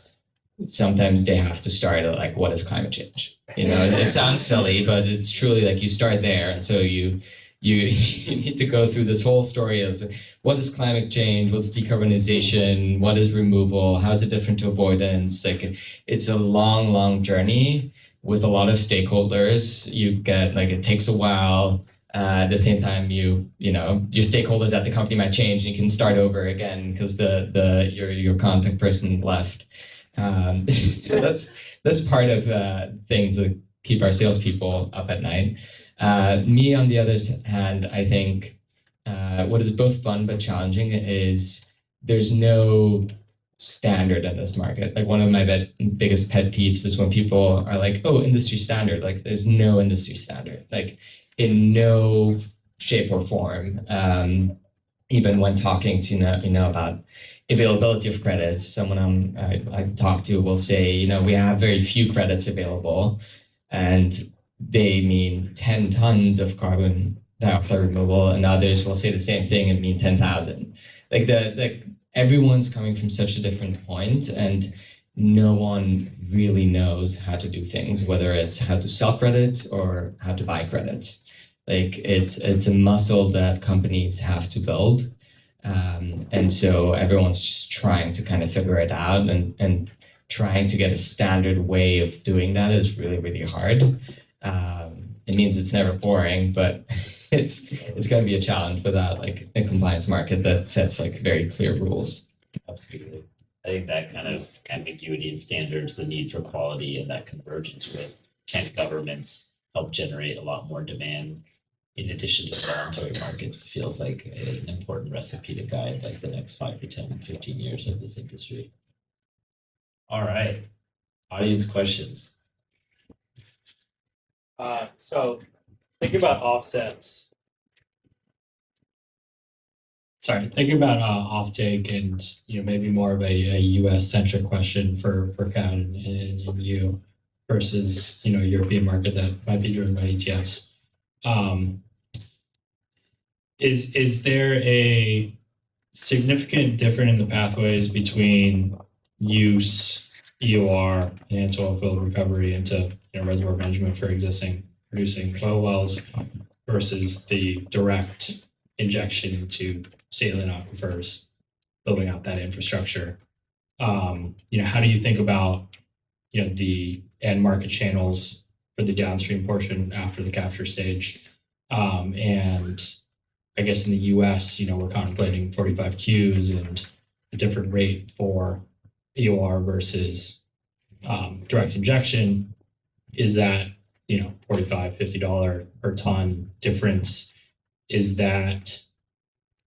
sometimes they have to start at like, what is climate change? It sounds silly, but it's truly like you start there, and so you need to go through this whole story of what is climate change, what's decarbonization, what is removal, how is it different to avoidance? Like it's a long journey with a lot of stakeholders. You get like it takes a while. At the same time, your stakeholders at the company might change, and you can start over again because your contact person left. So that's part of things that keep our salespeople up at night. Me, on the other hand, I think what is both fun but challenging is there's no standard in this market. Like one of my biggest pet peeves is when people are like, "Oh, industry standard." Like there's no industry standard. Like in no shape or form. Even when talking to about availability of credits, someone I talk to will say, we have very few credits available, and they mean 10 tons of carbon dioxide removal, and others will say the same thing and mean 10,000. Like everyone's coming from such a different point, and no one really knows how to do things, whether it's how to sell credits or how to buy credits. Like it's a muscle that companies have to build. And so everyone's just trying to kind of figure it out, and trying to get a standard way of doing that is really hard. It means it's never boring, but it's going to be a challenge without like a compliance market that sets like very clear rules. Absolutely. I think that kind of ambiguity in standards, the need for quality, and that convergence with can governments help generate a lot more demand in addition to voluntary markets feels like an important recipe to guide like the next 5 to 10, 15 years of this industry. All right, audience questions. So thinking about offsets. Sorry, thinking about offtake and maybe more of a US centric question for Kat and you versus European market that might be driven by ETS. Is there a significant difference in the pathways between use, EOR, enhanced oil field recovery into reservoir management for existing producing oil wells versus the direct injection into saline aquifers, building out that infrastructure? How do you think about the end market channels for the downstream portion after the capture stage? And I guess in the US, we're contemplating 45Qs and a different rate for EOR versus direct injection. Is that, $45, $50 per ton difference? Is that,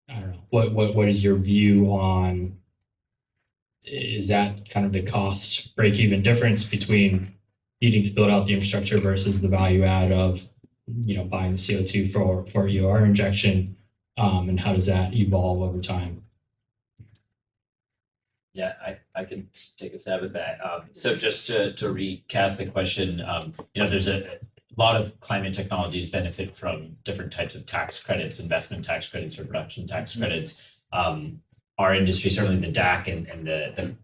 I don't know, what is your view on is that kind of the cost break-even difference between needing to build out the infrastructure versus the value add of, buying the CO2 for EOR injection, and how does that evolve over time? Yeah, I can take a stab at that. So just to recast the question, there's a lot of climate technologies benefit from different types of tax credits, investment tax credits or production tax credits. Our industry, certainly the DAC and the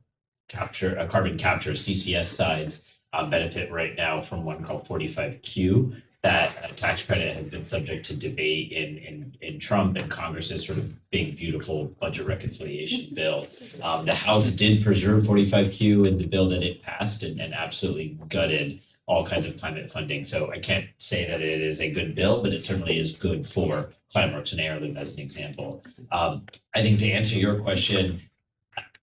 carbon capture CCS sides benefit right now from one called 45Q. That tax credit has been subject to debate in Trump and Congress's sort of big, beautiful budget reconciliation bill. The House did preserve 45Q in the bill that it passed and absolutely gutted all kinds of climate funding. So I can't say that it is a good bill, but it certainly is good for Climeworks and Heirloom as an example. I think to answer your question,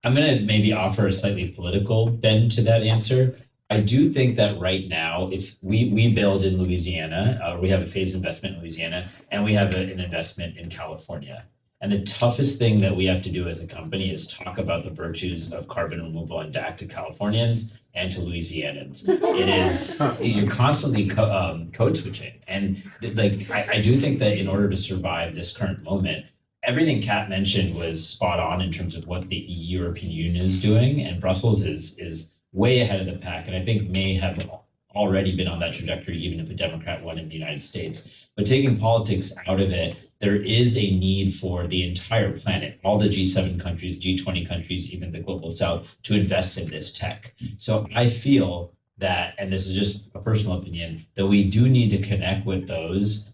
I'm going to maybe offer a slightly political bend to that answer. I do think that right now, if we build in Louisiana, we have a phased investment in Louisiana, and we have an investment in California. And the toughest thing that we have to do as a company is talk about the virtues of carbon removal and DAC to Californians and to Louisianans. It is, you're constantly code switching. And I do think that in order to survive this current moment, everything Kat mentioned was spot on in terms of what the European Union is doing, and Brussels is way ahead of the pack, and I think may have already been on that trajectory, even if a Democrat won in the United States. But taking politics out of it, there is a need for the entire planet, all the G7 countries, G20 countries, even the global South, to invest in this tech. So I feel that, and this is just a personal opinion, that we do need to connect with those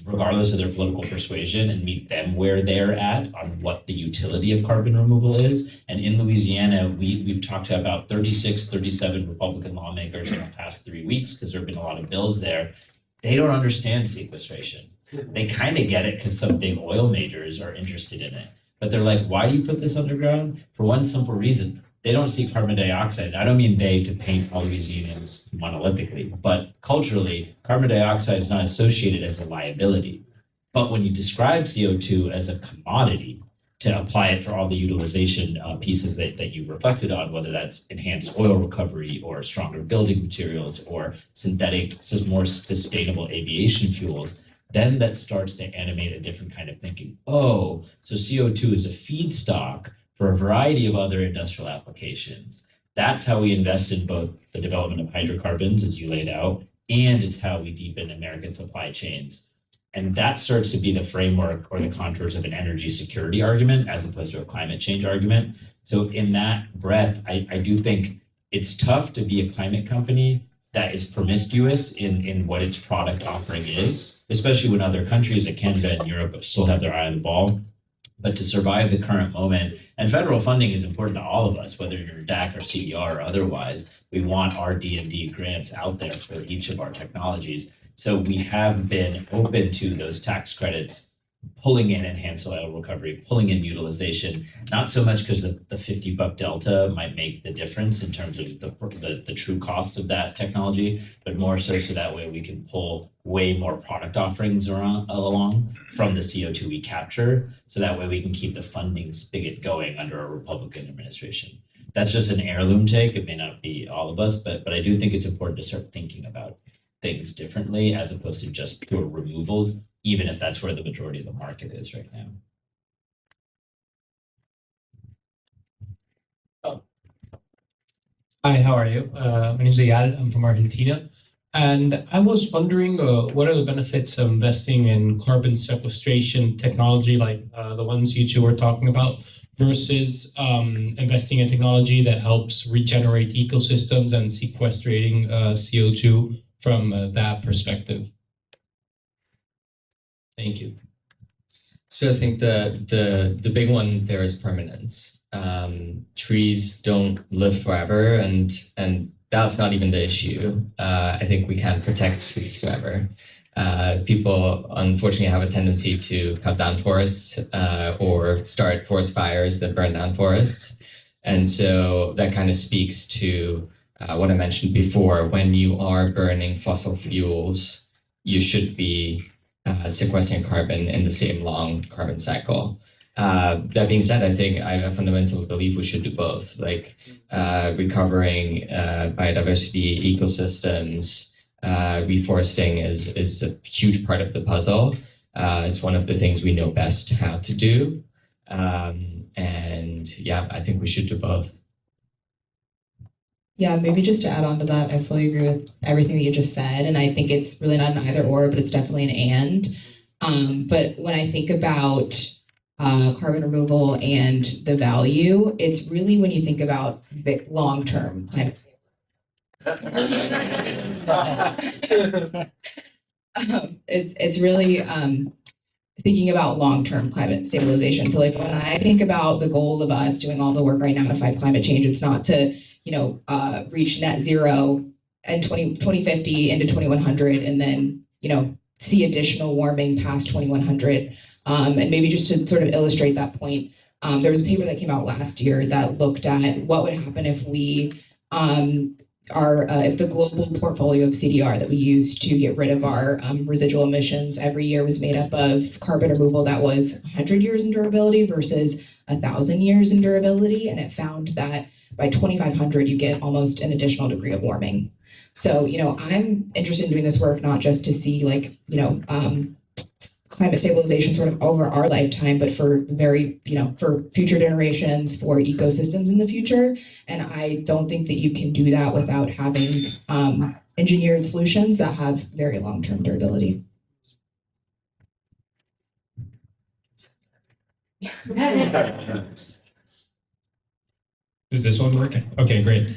regardless of their political persuasion, and meet them where they're at on what the utility of carbon removal is. And in Louisiana, we've talked to about 36, 37 Republican lawmakers in the past 3 weeks, because there have been a lot of bills there. They don't understand sequestration. They kind of get it because some big oil majors are interested in it. But they're like, why do you put this underground? For one simple reason. They don't see carbon dioxide. I don't mean they to paint all Louisianans monolithically, but culturally, carbon dioxide is not associated as a liability. But when you describe CO2 as a commodity, to apply it for all the utilization pieces that you reflected on, whether that's enhanced oil recovery or stronger building materials or synthetic, more sustainable aviation fuels, then that starts to animate a different kind of thinking. Oh, so CO2 is a feedstock for a variety of other industrial applications. That's how we invest in both the development of hydrocarbons, as you laid out, and it's how we deepen American supply chains. And that starts to be the framework or the contours of an energy security argument as opposed to a climate change argument. So in that breadth, I do think it's tough to be a climate company that is promiscuous in what its product offering is, especially when other countries like Canada and Europe still have their eye on the ball. But to survive the current moment, and federal funding is important to all of us, whether you're DAC or CER or otherwise, we want our D&D grants out there for each of our technologies. So we have been open to those tax credits, pulling in enhanced oil recovery, pulling in utilization, not so much because the $50 delta might make the difference in terms of the true cost of that technology, but more so that way we can pull way more product offerings along from the CO2 we capture, so that way we can keep the funding spigot going under a Republican administration. That's just an heirloom take. It may not be all of us, but I do think it's important to start thinking about things differently as opposed to just pure removals, even if that's where the majority of the market is right now. Oh. Hi, how are you? My name is Ayal. I'm from Argentina. And I was wondering, what are the benefits of investing in carbon sequestration technology like the ones you two were talking about versus investing in technology that helps regenerate ecosystems and sequestrating CO2 from that perspective? Thank you. So I think the big one there is permanence. Trees don't live forever, and that's not even the issue. I think we can protect trees forever. People unfortunately have a tendency to cut down forests or start forest fires that burn down forests. And so that kind of speaks to what I mentioned before. When you are burning fossil fuels, you should be sequestering carbon in the same long carbon cycle. That being said, I think I fundamentally believe we should do both, like recovering biodiversity, ecosystems. Reforesting is a huge part of the puzzle. It's one of the things we know best how to do. And yeah, I think we should do both. Yeah, maybe just to add on to that, I fully agree with everything that you just said. And I think it's really not an either or, but it's definitely an and. But when I think about carbon removal and the value, it's really when you think about long-term climate. It's really thinking about long-term climate stabilization. So like when I think about the goal of us doing all the work right now to fight climate change, it's not to, reach net zero in 2050 into 2100 and then, see additional warming past 2100. And maybe just to sort of illustrate that point, there was a paper that came out last year that looked at what would happen if we if the global portfolio of CDR that we use to get rid of our residual emissions every year was made up of carbon removal that was 100 years in durability versus 1,000 years in durability. And it found that by 2500, you get almost an additional degree of warming. So, I'm interested in doing this work, not just to see climate stabilization sort of over our lifetime, but for for future generations, for ecosystems in the future. And I don't think that you can do that without having engineered solutions that have very long-term durability. Is this one working? Okay, great.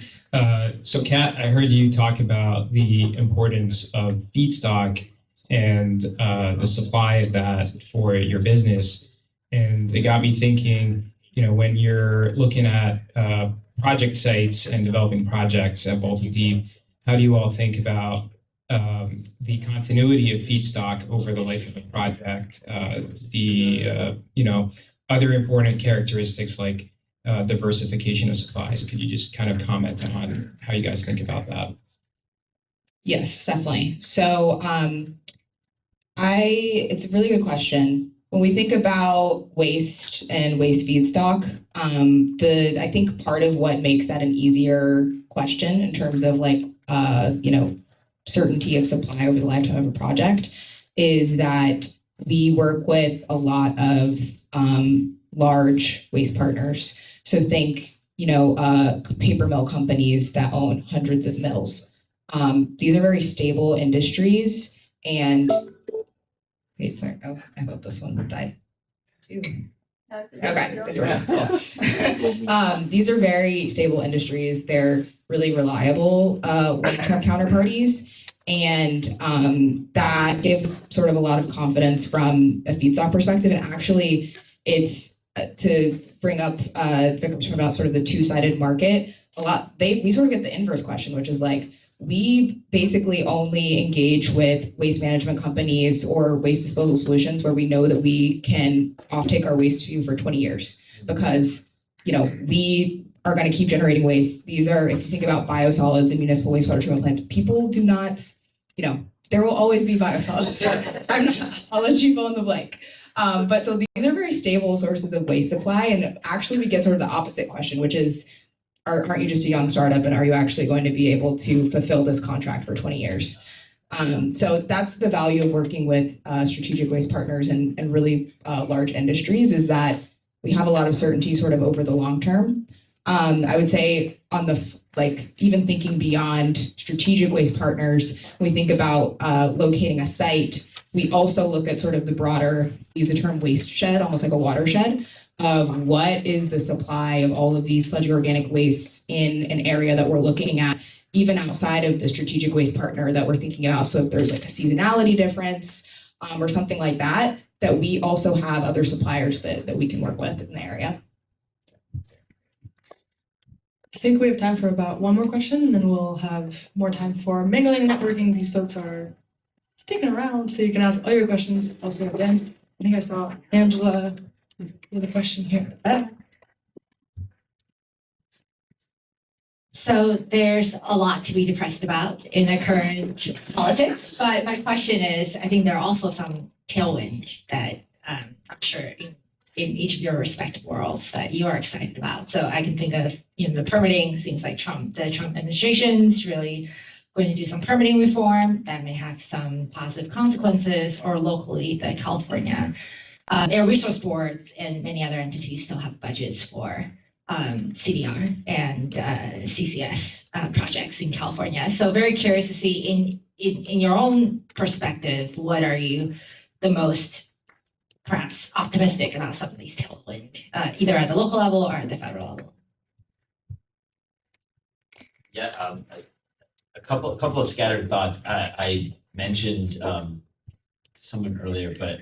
So Kat, I heard you talk about the importance of feedstock and the supply of that for your business. And it got me thinking, when you're looking at project sites and developing projects at Baltic Deep, how do you all think about the continuity of feedstock over the life of a project, other important characteristics like diversification of supplies? Could you just kind of comment on how you guys think about that? Yes, definitely. So it's a really good question. When we think about waste and waste feedstock, I think part of what makes that an easier question in terms of certainty of supply over the lifetime of a project is that we work with a lot of large waste partners. So think, paper mill companies that own hundreds of mills. These are very stable industries and wait, sorry. Oh, I thought this one died too. Okay, it's right. These are very stable industries. They're really reliable long-term counterparties, and that gives sort of a lot of confidence from a feedstock perspective. And actually, it's to bring up Vikram's point about sort of the two-sided market. We sort of get the inverse question, which is like, we basically only engage with waste management companies or waste disposal solutions where we know that we can offtake our waste to you for 20 years because, we are going to keep generating waste. These are, if you think about biosolids and municipal wastewater treatment plants, people do not, there will always be biosolids. I'll let you fill in the blank. But so these are very stable sources of waste supply. And actually we get sort of the opposite question, which is, aren't you just a young startup and are you actually going to be able to fulfill this contract for 20 years? So that's the value of working with strategic waste partners and really large industries is that we have a lot of certainty sort of over the long term. I would say on the, even thinking beyond strategic waste partners, when we think about locating a site, we also look at sort of the broader, use the term waste shed, almost like a watershed, of what is the supply of all of these sludgy organic wastes in an area that we're looking at, even outside of the strategic waste partner that we're thinking about. So if there's like a seasonality difference or something like that, that we also have other suppliers that we can work with in the area. I think we have time for about one more question, and then we'll have more time for mingling, networking. These folks are sticking around, so you can ask all your questions also at the end. I think I saw Angela with a question here. So there's a lot to be depressed about in the current politics, but my question is, I think there are also some tailwind that I'm sure in each of your respective worlds that you are excited about. So I can think of, the permitting seems like the Trump administration's really going to do some permitting reform that may have some positive consequences, or locally, the California air resource boards and many other entities still have budgets for CDR and CCS projects in California. So very curious to see in your own perspective, what are you the most perhaps optimistic about some of these tailwind, either at the local level or at the federal level? Yeah, a couple of scattered thoughts. I mentioned someone earlier, but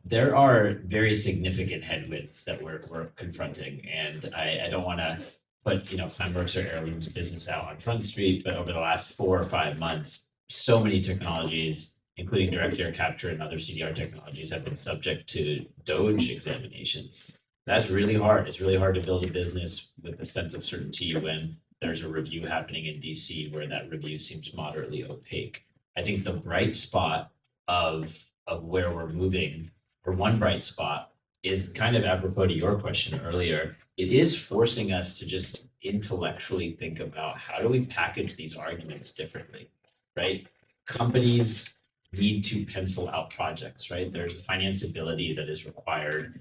there are very significant headwinds that we're confronting, and I don't want to put Climeworks or Heirloom's business out on Front Street, but over the last 4 or 5 months, so many technologies, including direct air capture and other CDR technologies, have been subject to DOGE examinations. That's really hard. It's really hard to build a business with a sense of certainty when there's a review happening in DC where that review seems moderately opaque. I think the bright spot of where we're moving, or one bright spot, is kind of apropos to your question earlier. It is forcing us to just intellectually think about how do we package these arguments differently, right? Companies need to pencil out projects, right? There's a financeability that is required.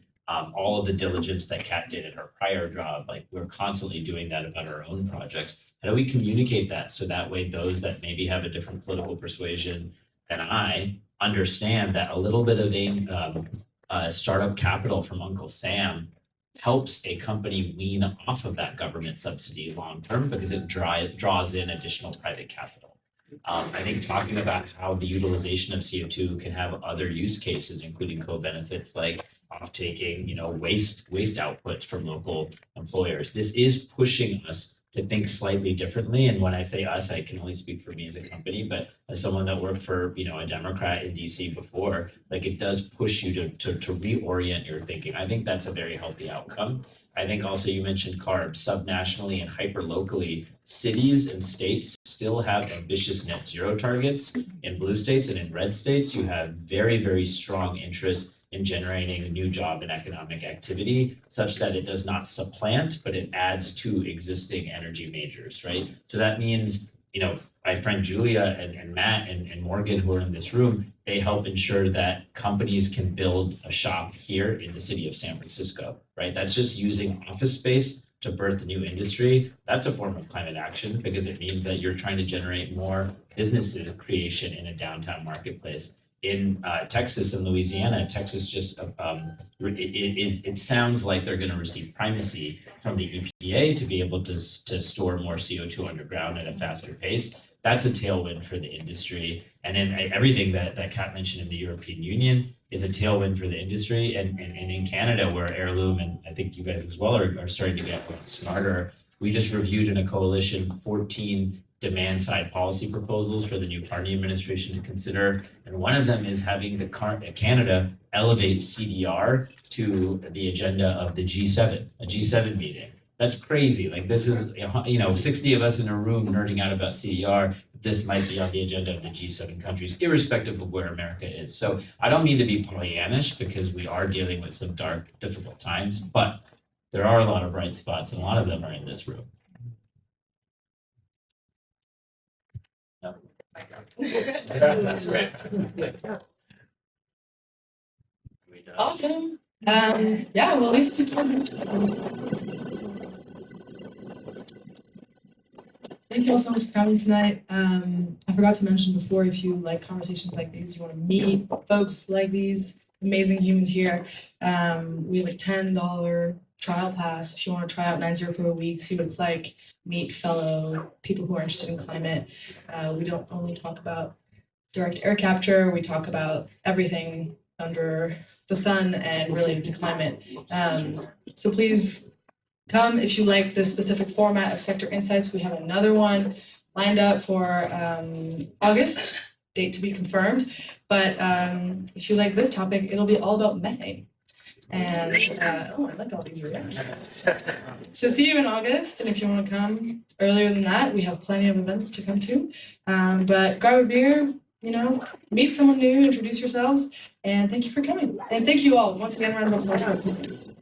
All of the diligence that Kat did in her prior job, like we're constantly doing that about our own projects. How do we communicate that so that way those that maybe have a different political persuasion than I understand that a little bit of startup capital from Uncle Sam helps a company wean off of that government subsidy long term because it draws in additional private capital. I think talking about how the utilization of CO2 can have other use cases, including co-benefits like off-taking, waste outputs from local employers. This is pushing us to think slightly differently. And when I say us, I can only speak for me as a company, but as someone that worked for, a Democrat in DC before, like it does push you to reorient your thinking. I think that's a very healthy outcome. I think also you mentioned carbs, subnationally and hyper locally, cities and states still have ambitious net zero targets. In blue states and in red states, you have very, very strong interest in generating new job and economic activity such that it does not supplant, but it adds to existing energy majors, right? So that means, my friend Julia and Matt and Morgan, who are in this room, they help ensure that companies can build a shop here in the city of San Francisco, right? That's just using office space to birth a new industry. That's a form of climate action because it means that you're trying to generate more businesses creation in a downtown marketplace. In Texas and Louisiana, Texas just it sounds like they're going to receive primacy from the EPA to be able to store more CO2 underground at a faster pace. That's a tailwind for the industry. And then everything that Kat mentioned in the European Union is a tailwind for the industry. And in Canada, where Heirloom, and I think you guys as well are starting to get smarter, we just reviewed in a coalition 14 demand side policy proposals for the new Carney administration to consider. And one of them is having Canada elevate CDR to the agenda of the G7, a G7 meeting. That's crazy. Like this is, 60 of us in a room nerding out about CDR. This might be on the agenda of the G7 countries, irrespective of where America is. So I don't mean to be Pollyannish because we are dealing with some dark, difficult times, but there are a lot of bright spots and a lot of them are in this room. That's great. Awesome. Yeah, well, at least thank you all so much for coming tonight. I forgot to mention before, if you like conversations like these, you want to meet folks like these amazing humans here, we have a $10 trial pass if you want to try out 9-0 for a week, see what it's like, meet fellow people who are interested in climate. We don't only talk about direct air capture, we talk about everything under the sun and related to climate. So please come if you like this specific format of Sector Insights. We have another one lined up for August, date to be confirmed. But if you like this topic, it'll be all about methane. And I like all these reactions. So see you in August, and if you want to come earlier than that, we have plenty of events to come to. But grab a beer, meet someone new, introduce yourselves, and thank you for coming. And thank you all once again. Round of applause for everyone.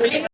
Yeah.